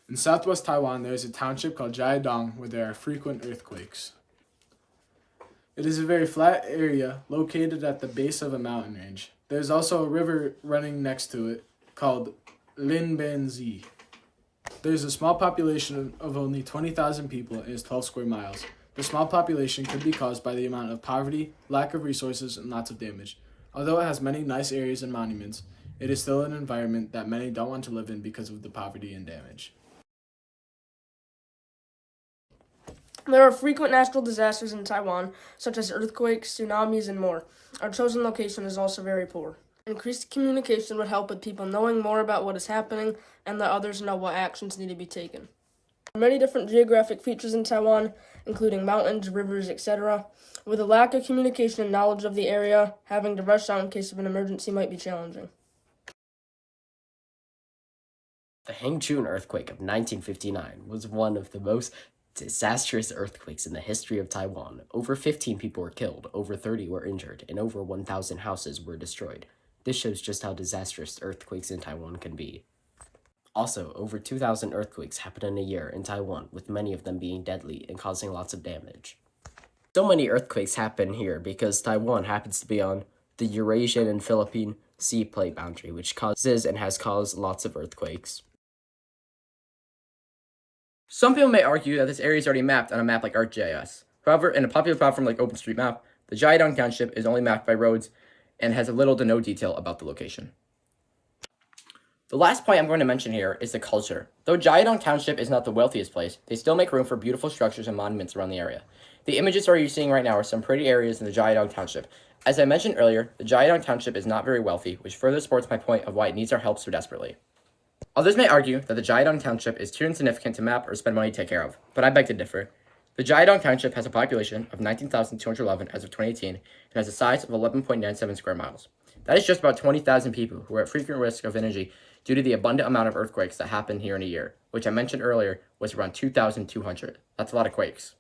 In southwest Taiwan, there is a township called Jiadong where there are frequent earthquakes. It is a very flat area located at the base of a mountain range. There is also a river running next to it called Linbenzi. There is a small population of only 20,000 people and is 12 square miles. The small population could be caused by the amount of poverty, lack of resources, and lots of damage. Although it has many nice areas and monuments, it is still an environment that many don't want to live in because of the poverty and damage. There are frequent natural disasters in Taiwan, such as earthquakes, tsunamis, and more. Our chosen location is also very poor. Increased communication would help with people knowing more about what is happening and let others know what actions need to be taken. There are many different geographic features in Taiwan, including mountains, rivers, etc. With a lack of communication and knowledge of the area, having to rush out in case of an emergency might be challenging. The Hangzhou earthquake of 1959 was one of the most disastrous earthquakes in the history of Taiwan. Over 15 people were killed, over 30 were injured, and over 1,000 houses were destroyed. This shows just how disastrous earthquakes in Taiwan can be. Also, over 2,000 earthquakes happen in a year in Taiwan, with many of them being deadly and causing lots of damage. So many earthquakes happen here because Taiwan happens to be on the Eurasian and Philippine sea plate boundary, which causes and has caused lots of earthquakes. Some people may argue that this area is already mapped on a map like ArcGIS. However, in a popular platform like OpenStreetMap, the Jiadong Township is only mapped by roads and has little to no detail about the location. The last point I'm going to mention here is the culture. Though Jiadong Township is not the wealthiest place, they still make room for beautiful structures and monuments around the area. The images you're seeing right now are some pretty areas in the Jiadong Township. As I mentioned earlier, the Jiadong Township is not very wealthy, which further supports my point of why it needs our help so desperately. Others may argue that the Jiadong Township is too insignificant to map or spend money to take care of, but I beg to differ. The Jiadong Township has a population of 19,211 as of 2018 and has a size of 11.97 square miles. That is just about 20,000 people who are at frequent risk of energy due to the abundant amount of earthquakes that happen here in a year, which I mentioned earlier was around 2,200. That's a lot of quakes.